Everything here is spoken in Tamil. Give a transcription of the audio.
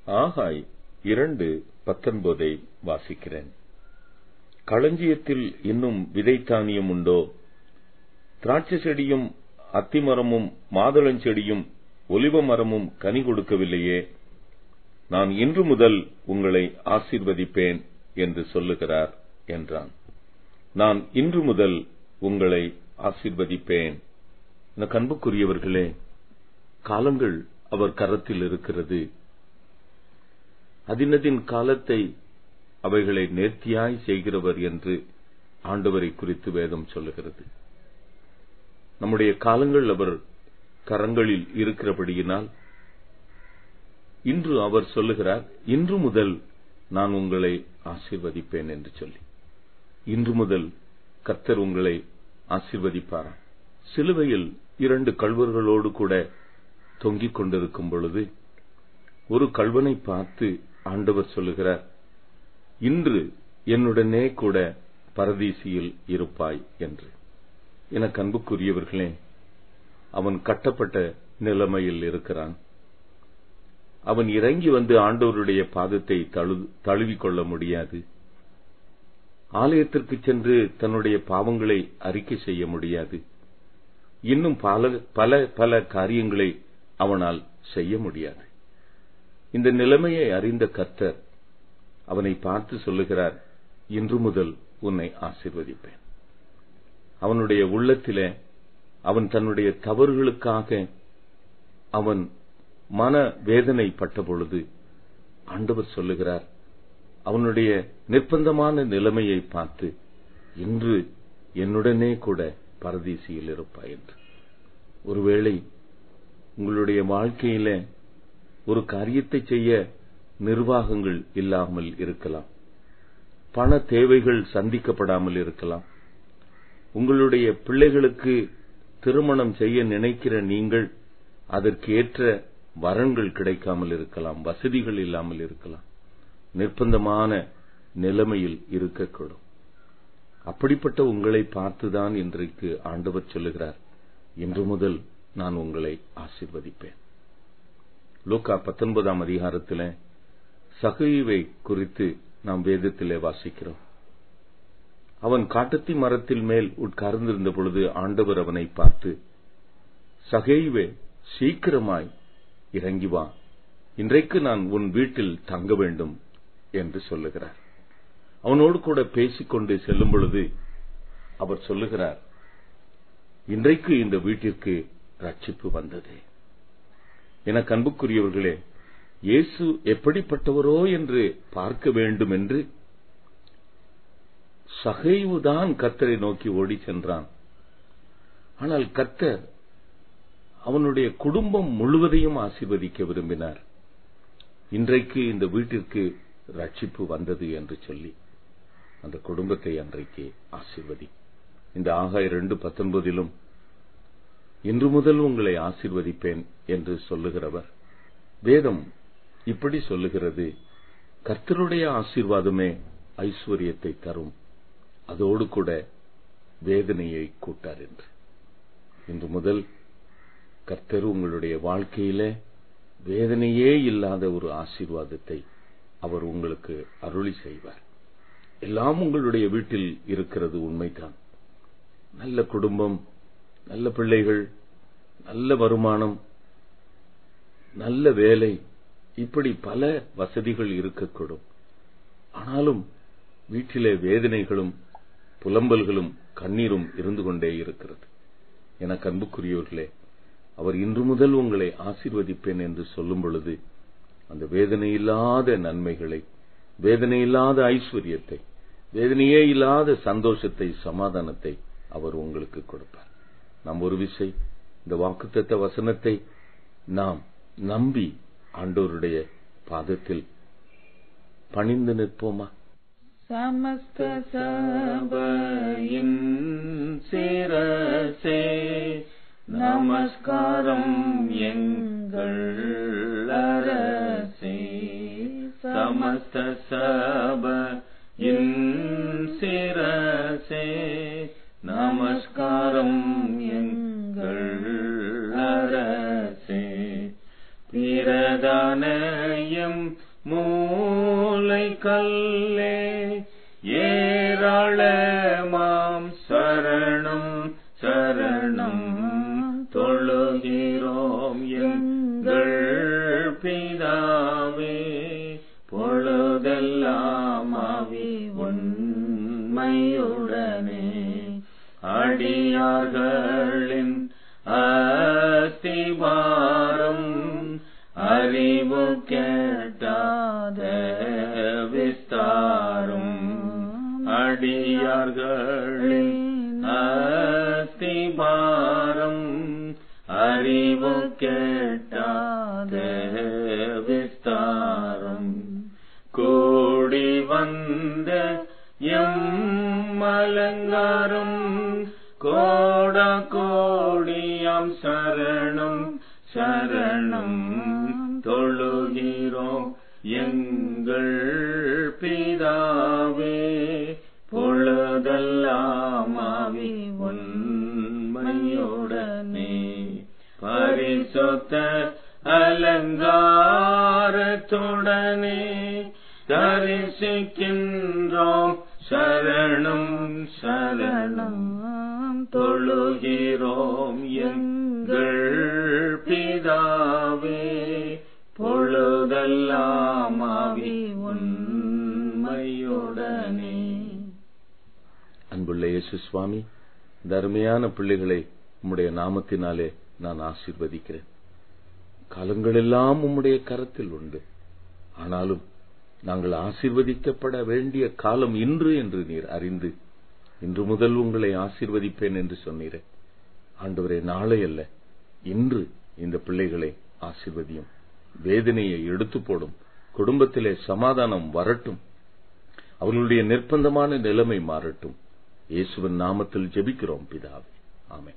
ஆகாய் 2:19 வாசிக்கிறேன். களஞ்சியத்தில் இன்னும் விதை தானியம் உண்டோ? திராட்சை செடியும் அத்திமரமும் மாதுளஞ்செடியும் ஒலிவ மரமும் கனி கொடுக்கவில்லையே? நான் இன்று முதல் உங்களை ஆசீர்வதிப்பேன் என்று சொல்லுகிறார் என்றான். நான் இன்று முதல் உங்களை ஆசீர்வதிப்பேன். எனக்கு அன்புக்குரியவர்களே, காலங்கள் அவர் கரத்தில் இருக்கிறது. அதினதின் காலத்தை அவைகளை நேர்த்தியாய் செய்கிறவர் என்று ஆண்டவரை குறித்து வேதம் சொல்லுகிறது. நம்முடைய காலங்கள் அவர் கரங்களில் இருக்கிறபடியினால் இன்று அவர் சொல்லுகிறார், இன்று முதல் நான் உங்களை ஆசீர்வதிப்பேன் என்று சொல்லி. இன்று முதல் கர்த்தர் உங்களை ஆசீர்வதிப்பாராம். சிலுவையில் 2 கள்வர்களோடு கூட தொங்கிக் கொண்டிருக்கும் பொழுது ஒரு கள்வனை பார்த்து ஆண்டவர் சொல்லுகிறார், இன்று என்னுடனே கூட பரதீசியில் இருப்பாய் என்று. எனக்கு அன்புக்குரியவர்களே, அவன் கட்டப்பட்ட நிலைமையில் இருக்கிறான். அவன் இறங்கி வந்து ஆண்டவருடைய பாதத்தை தழுவிக்கொள்ள முடியாது. ஆலயத்திற்கு சென்று தன்னுடைய பாவங்களை அறிக்கை செய்ய முடியாது. இன்னும் பல காரியங்களை அவனால் செய்ய முடியாது. இந்த நிலைமையை அறிந்த கர்த்தர் அவனை பார்த்து சொல்லுகிறார், இன்று முதல் உன்னை ஆசீர்வதிப்பேன். அவனுடைய உள்ளத்திலே அவன் தன்னுடைய தவறுகளுக்காக அவன் மன வேதனை பட்ட பொழுது ஆண்டவர் சொல்லுகிறார், அவனுடைய நிர்பந்தமான நிலைமையை பார்த்து, இன்று என்னுடனே கூட பரதீசியில் இருப்பாய் என்று. ஒருவேளை உங்களுடைய வாழ்க்கையில ஒரு காரியத்தை செய்ய நிர்வாகங்கள் இல்லாமல் இருக்கலாம். பண தேவைகள் சந்திக்கப்படாமல் இருக்கலாம். உங்களுடைய பிள்ளைகளுக்கு திருமணம் செய்ய நினைக்கிற நீங்கள் அதற்கு ஏற்ற வரன்கள் கிடைக்காமல் இருக்கலாம். வசதிகள் இல்லாமல் இருக்கலாம். நிர்பந்தமான நிலைமையில் இருக்கக்கூடும். அப்படிப்பட்ட உங்களை பார்த்துதான் இன்றைக்கு ஆண்டவர் சொல்லுகிறார், இன்று முதல் நான் உங்களை ஆசீர்வதிப்பேன். லூக்கா 19ஆம் அதிகாரத்தில் சகேயுவை குறித்து நாம் வேதத்திலே வாசிக்கிறோம். அவன் காட்டத்தி மரத்தில் மேல் உட்கார்ந்திருந்த பொழுது ஆண்டவர் அவனை பார்த்து, சகேயுவே, சீக்கிரமாய் இறங்கி வா, இன்றைக்கு நான் உன் வீட்டில் தங்க வேண்டும் என்று சொல்லுகிறார். அவனோடு கூட பேசிக்கொண்டு செல்லும் பொழுது அவர் சொல்லுகிறார், இன்றைக்கு இந்த வீட்டிற்கு ரட்சிப்பு வந்தது. எனக்கு அன்புக்குரியவர்களே, இயேசு எப்படிப்பட்டவரோ என்று பார்க்க வேண்டும் என்று சகேயுதான் கர்த்தரை நோக்கி ஓடி சென்றான். ஆனால் கர்த்தர் அவனுடைய குடும்பம் முழுவதையும் ஆசீர்வதிக்க விரும்பினார். இன்றைக்கு இந்த வீட்டிற்கு ரட்சிப்பு வந்தது என்று சொல்லி அந்த குடும்பத்தை அன்றைக்கு ஆசீர்வதி. இந்த ஆகாய் 2:19 இன்று முதல் உங்களை ஆசீர்வதிப்பேன் என்று சொல்லுகிறவர் வேதம் இப்படி சொல்லுகிறது, கர்த்தருடைய ஆசீர்வாதமே ஐஸ்வர்யத்தை தரும், அதோடு கூட வேதனையை கூட்டார் என்று. இன்று முதல் கர்த்தர் உங்களுடைய வாழ்க்கையில வேதனையே இல்லாத ஒரு ஆசீர்வாதத்தை அவர் உங்களுக்கு அருளி செய்வார். எல்லாம் உங்களுடைய வீட்டில் இருக்கிறது உண்மைதான். நல்ல குடும்பம், நல்ல பிள்ளைகள், நல்ல வருமானம், நல்ல வேலை, இப்படி பல வசதிகள் இருக்கக்கூடும். ஆனாலும் வீட்டிலே வேதனைகளும் புலம்பல்களும் கண்ணீரும் இருந்து கொண்டே இருக்கிறது. எனக்கு அன்புக்குரியவர்களே, அவர் இன்று முதல் உங்களை ஆசீர்வதிப்பேன் என்று சொல்லும் பொழுது அந்த வேதனையில்லாத நன்மைகளை, வேதனையில்லாத ஐஸ்வர்யத்தை, வேதனையே இல்லாத சந்தோஷத்தை, சமாதானத்தை அவர் உங்களுக்கு கொடுப்பார். நாம் ஒரு விசை இந்த வாக்குத்தத்த வசனத்தை நாம் நம்பி ஆண்டவருடைய பாதத்தில் பணிந்து நிற்போமா? சமஸ்த சபையின் சிரசே நமஸ்காரம் எங்கள் அரசே. சமஸ்த சபையின் சிரசே நமஸ்காரம் எங்கள் அரசே. பிரதான வேதனையும் மூலை கல்லே ஏராளமாம் சரணம் சரணம் தொழுகிறோம் எங்கள் பிதாவே. பொழுதெல்லாம் ஆவி உண்மையுடனே அடியார்களின் அஸ்திவாரம் அறிவு கேட்டாத விஸ்தாரம். அடியார்களின் அஸ்திவாரம் அறிவு கேட்டாத விஸ்தாரம். கூடி வந்த எம்மலங்காரம் கோடா கோடியாம் சரணம் சரணம் தொழுகிறோம் எங்கள் பிதாவே. பொழுதெல்லாம் ஆவி உண்மையுடனே பரிசுத்த அலங்காரத்துடனே தரிசிக்கின்றோம் சரணம் சரணம் தொழுகிறோம் எங்கள் பிதாவே. பொழுதெல்லாம் ஆவி உண்மையுடனே. அன்புள்ள இயேசு சுவாமி, இந்த அருமையான பிள்ளைகளை உம்முடைய நாமத்தினாலே நான் ஆசீர்வதிக்கிறேன். காலங்களெல்லாம் உம்முடைய கரத்தில் உண்டு. ஆனாலும் நாங்கள் ஆசீர்வதிக்கப்பட வேண்டிய காலம் இன்று என்று நீர் அறிந்து இன்று முதல் உங்களை ஆசீர்வதிப்பேன் என்று சொன்னீரே. ஆண்டவரே, நாளை அல்ல, இன்று இந்த பிள்ளைகளை ஆசீர்வதியும். வேதனையை எடுத்து போடும். குடும்பத்திலே சமாதானம் வரட்டும். அவர்களுடைய நிர்பந்தமான நிலைமை மாறட்டும். இயேசுவின் நாமத்தில் ஜெபிக்கிறோம் பிதாவே. ஆமென்.